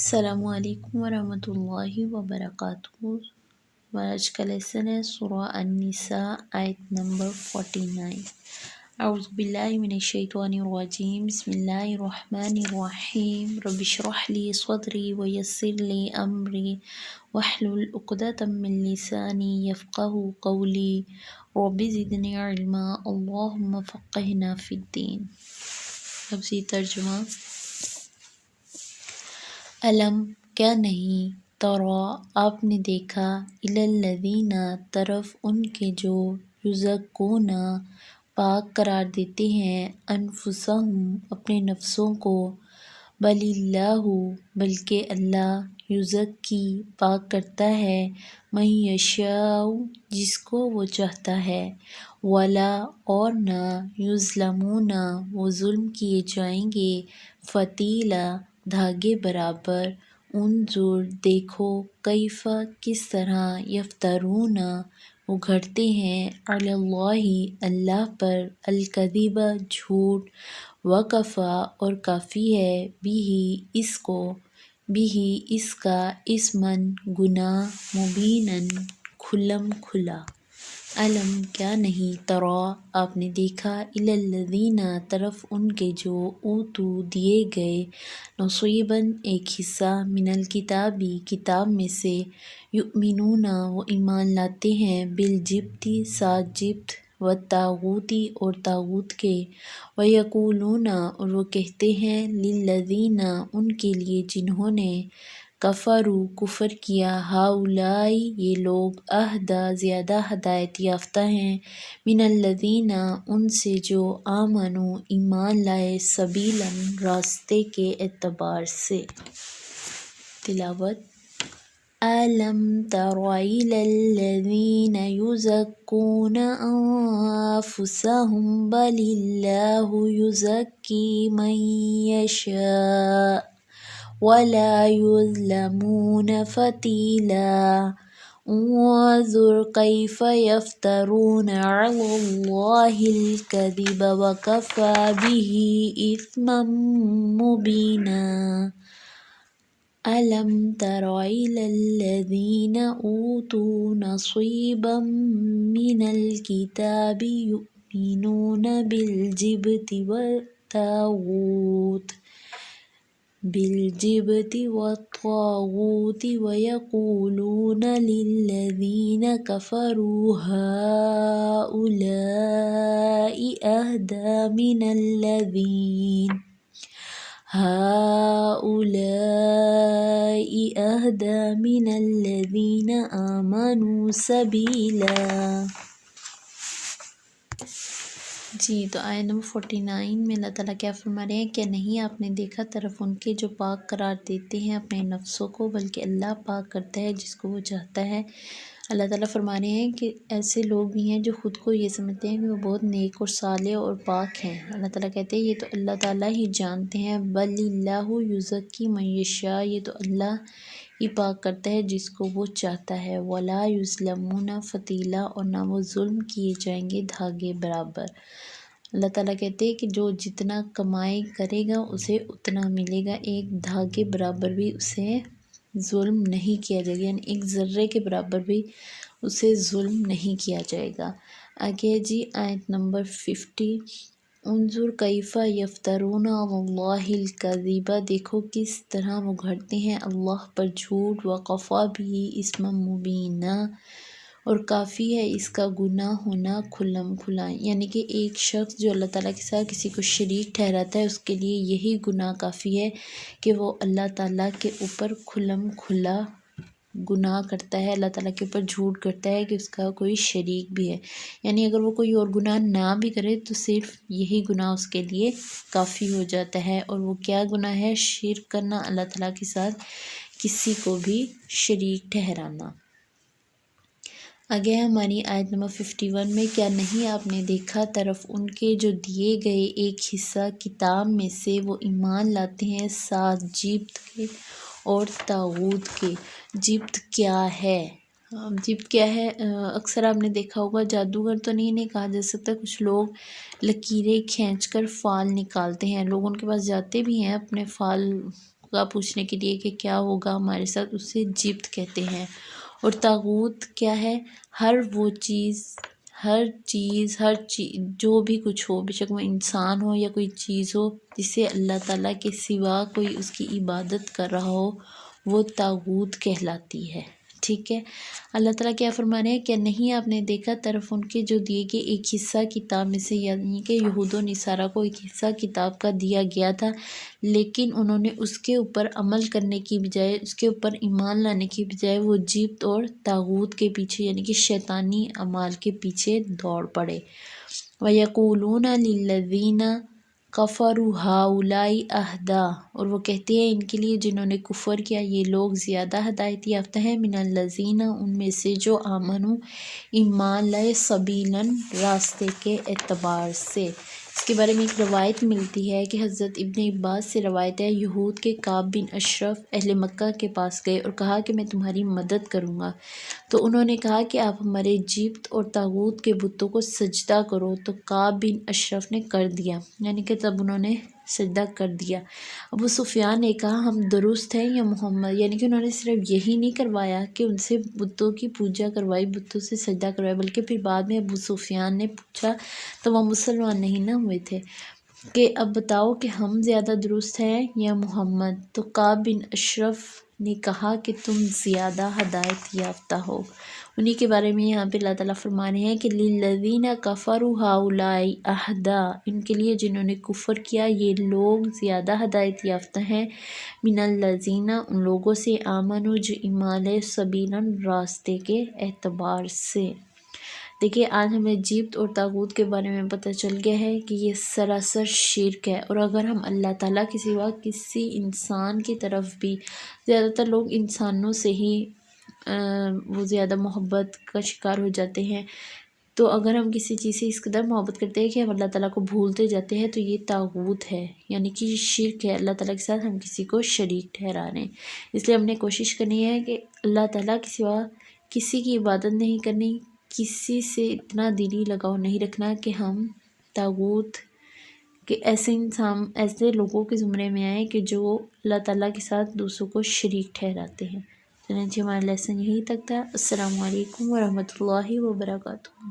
السلام علیکم ورحمۃ اللہ وبرکاتہ۔ آج کا لیسن ہے سورہ النساء آیت نمبر 49۔ اعوذ باللہ من الشیطان الرجیم، بسم اللہ الرحمن الرحیم۔ رب اشرح لی صدری ویسر لی امری واحلل عقدۃ من لسانی یفقہوا قولی رب زدنی علما اللہم فقہنا فی الدین۔ لفظی ترجمہ۔ علم کیا نہیں، ترا آپ نے دیکھا، الی الذین طرف ان کے جو یزکون پاک قرار دیتے ہیں انفسہم اپنے نفسوں کو، بل اللہ بلکہ اللہ یزکی پاک کرتا ہے من یشاء جس کو وہ چاہتا ہے، ولا اور نہ یظلمون وہ ظلم کیے جائیں گے فتیلا دھاگے برابر۔ انظر دیکھو، کیف کس طرح، یفترون وہ گھڑتے ہیں، علی اللہ اللہ پر، الکذب جھوٹ، وکفی اور کافی ہے، بہ اس کو، بہ اس کا، اسمًا گناہ، مبیناً کھلم کھلا۔ علم کیا نہیں، ترا آپ نے دیکھا، الی الذین طرف ان کے جو اوتوا دیے گئے، نصیباً ایک حصہ، من الکتاب کتاب میں سے، یؤمنون وہ ایمان لاتے ہیں، بالجبت ساتھ جبت، والطاغوت اور طاغوت کے، ویقولون اور وہ کہتے ہیں، للذین ان کے لیے جنہوں نے، کفروا کفر کیا، ہؤلاء یہ لوگ، اہدی زیادہ ہدایت یافتہ ہیں، من الذین ان سے جو آمنوا ایمان لائے، سبیلاً راستے کے اعتبار سے۔ تلاوت۔ أَلَمْ تَرَ إِلَى الَّذِينَ يُزَكُّونَ أَنفُسَهُم بَلِ اللَّهُ يُزَكِّي مَن يَشَاءُ وَلَا يُظْلَمُونَ فَتِيلًا۔ انظر كيف يفترون على الله الكذب وكفى به إثما مبينا۔ ألم تر إلى الذين أوتوا نصيبا من الكتاب يؤمنون بالجبت والطاغوت ويقولون للذين كفروا هؤلاء أهدى من الذين آمنوا سبيلا۔ جی تو آیت نمبر 49 میں اللہ تعالیٰ کیا فرما رہے ہیں، کہ نہیں آپ نے دیکھا طرف ان کے جو پاک قرار دیتے ہیں اپنے نفسوں کو، بلکہ اللہ پاک کرتا ہے جس کو وہ چاہتا ہے۔ اللہ تعالیٰ فرما رہے ہیں کہ ایسے لوگ بھی ہیں جو خود کو یہ سمجھتے ہیں کہ وہ بہت نیک اور صالح اور پاک ہیں۔ اللہ تعالیٰ کہتے ہیں یہ تو اللہ تعالیٰ ہی جانتے ہیں، بل اللہ یزکی من یشاء یہ تو اللہ ہی پاک کرتا ہے جس کو وہ چاہتا ہے، ولا یظلمون فتیلا اور نہ وہ ظلم کیے جائیں گے دھاگے برابر۔ اللہ تعالیٰ کہتے ہیں کہ جو جتنا کمائی کرے گا اسے اتنا ملے گا، ایک دھاگے برابر بھی اسے ظلم نہیں کیا جائے گا، یعنی ایک ذرے کے برابر بھی اسے ظلم نہیں کیا جائے گا۔ آگے جی آیت نمبر 50۔ انظر کیف یفترون علی اللہ الکذب دیکھو کس طرح وہ گھڑتے ہیں اللہ پر جھوٹ، وکفی بہ اسما مبینا اور کافی ہے اس کا گناہ ہونا کھلم کھلا، یعنی کہ ایک شخص جو اللہ تعالیٰ کے ساتھ کسی کو شریک ٹھہراتا ہے اس کے لیے یہی گناہ کافی ہے کہ وہ اللہ تعالیٰ کے اوپر کھلم کھلا گناہ کرتا ہے، اللہ تعالیٰ کے اوپر جھوٹ کرتا ہے کہ اس کا کوئی شریک بھی ہے، یعنی اگر وہ کوئی اور گناہ نہ بھی کرے تو صرف یہی گناہ اس کے لیے کافی ہو جاتا ہے۔ اور وہ کیا گناہ ہے، شرک کرنا، اللہ تعالیٰ کے ساتھ کسی کو بھی شریک ٹھہرانا۔ آگے ہماری آیت نمبر 51 میں، کیا نہیں آپ نے دیکھا طرف ان کے جو دیے گئے ایک حصہ کتاب میں سے، وہ ایمان لاتے ہیں ساتھ جبت کے اور طاغوت کے۔ جبت کیا ہے، جبت کیا ہے، اکثر آپ نے دیکھا ہوگا، جادوگر تو نہیں کہا جا سکتا، کچھ لوگ لکیریں کھینچ کر فال نکالتے ہیں، لوگ ان کے پاس جاتے بھی ہیں اپنے فال ہوگا پوچھنے کے لیے کہ کیا ہوگا ہمارے ساتھ، اسے جبت کہتے ہیں۔ اور طاغوت کیا ہے؟ ہر چیز جو بھی کچھ ہو، بے شک وہ انسان ہو یا کوئی چیز ہو، جسے اللہ تعالیٰ کے سوا کوئی اس کی عبادت کر رہا ہو، وہ طاغوت کہلاتی ہے۔ ٹھیک ہے، اللہ تعالیٰ کیا فرما رہے ہیں؟ کہ نہیں آپ نے دیکھا طرف ان کے جو دیے گئے ایک حصہ کتاب میں سے، یعنی کہ یہود و نصارہ کو ایک حصہ کتاب کا دیا گیا تھا، لیکن انہوں نے اس کے اوپر عمل کرنے کی بجائے، اس کے اوپر ایمان لانے کی بجائے وہ جبت اور طاغوت کے پیچھے یعنی کہ شیطانی اعمال کے پیچھے دوڑ پڑے۔ وَيَقُولُونَ لِلَّذِينَ كَفَرُوا هَؤُلَاءِ أَهْدَىٰ، اور وہ کہتے ہیں ان کے لیے جنہوں نے کفر کیا، یہ لوگ زیادہ ہدایت یافتہ ہیں، من الذین، ان میں سے جو آمنوا، ایمان لائے، سبیلاً، راستے کے اعتبار سے۔ اس کے بارے میں ایک روایت ملتی ہے کہ حضرت ابن عباس سے روایت ہے، یہود کے کعب بن اشرف اہل مکہ کے پاس گئے اور کہا کہ میں تمہاری مدد کروں گا، تو انہوں نے کہا کہ آپ ہمارے جبت اور طاغوت کے بتوں کو سجدہ کرو، تو کعب بن اشرف نے کر دیا، یعنی کہ تب انہوں نے سجدہ کر دیا۔ ابو سفیان نے کہا ہم درست ہیں یا محمد، یعنی کہ انہوں نے صرف یہی نہیں کروایا کہ ان سے بتوں کی پوجا کروائی، بتوں سے سجدہ کروایا، بلکہ پھر بعد میں ابو سفیان نے پوچھا تو وہ مسلمان نہیں نہ ہوئے تھے کہ اب بتاؤ کہ ہم زیادہ درست ہیں یا محمد، تو کعب بن اشرف نے کہا کہ تم زیادہ ہدایت یافتہ ہو۔ انہی کے بارے میں یہاں پہ اللہ تعالیٰ فرما رہے ہیں کہ لِلَّذِينَ كَفَرُوا هَؤُلَاءِ أَهْدَىٰ، ان کے لیے جنہوں نے کفر کیا یہ لوگ زیادہ ہدایت یافتہ ہیں، من الذین، ان لوگوں سے، آمنوا، جو ایمان لائے، سبیلاً، راستے کے اعتبار سے۔ دیکھیے آج ہمیں جبت اور طاغوت کے بارے میں پتہ چل گیا ہے کہ یہ سراسر شرک ہے، اور اگر ہم اللہ تعالیٰ کے سوا کسی انسان کی طرف بھی، زیادہ تر لوگ انسانوں سے ہی وہ زیادہ محبت کا شکار ہو جاتے ہیں، تو اگر ہم کسی چیز سے اس قدر محبت کرتے ہیں کہ ہم اللہ تعالیٰ کو بھولتے جاتے ہیں تو یہ طاغوت ہے، یعنی کہ یہ شرک ہے، اللہ تعالیٰ کے ساتھ ہم کسی کو شریک ٹھہرا رہے ہیں۔ اس لیے ہم نے کوشش کرنی ہے کہ اللہ تعالیٰ کے سوا کسی کی عبادت نہیں کرنی، کسی سے اتنا دلی لگاؤ نہیں رکھنا کہ ہم طاغوت کہ ایسے لوگوں کے زمرے میں آئیں کہ جو اللہ تعالیٰ کے ساتھ دوسروں کو شریک ٹھہراتے ہیں۔ چنانچہ ہمارا لیسن یہیں تک تھا۔ السلام علیکم ورحمۃ اللہ وبرکاتہ۔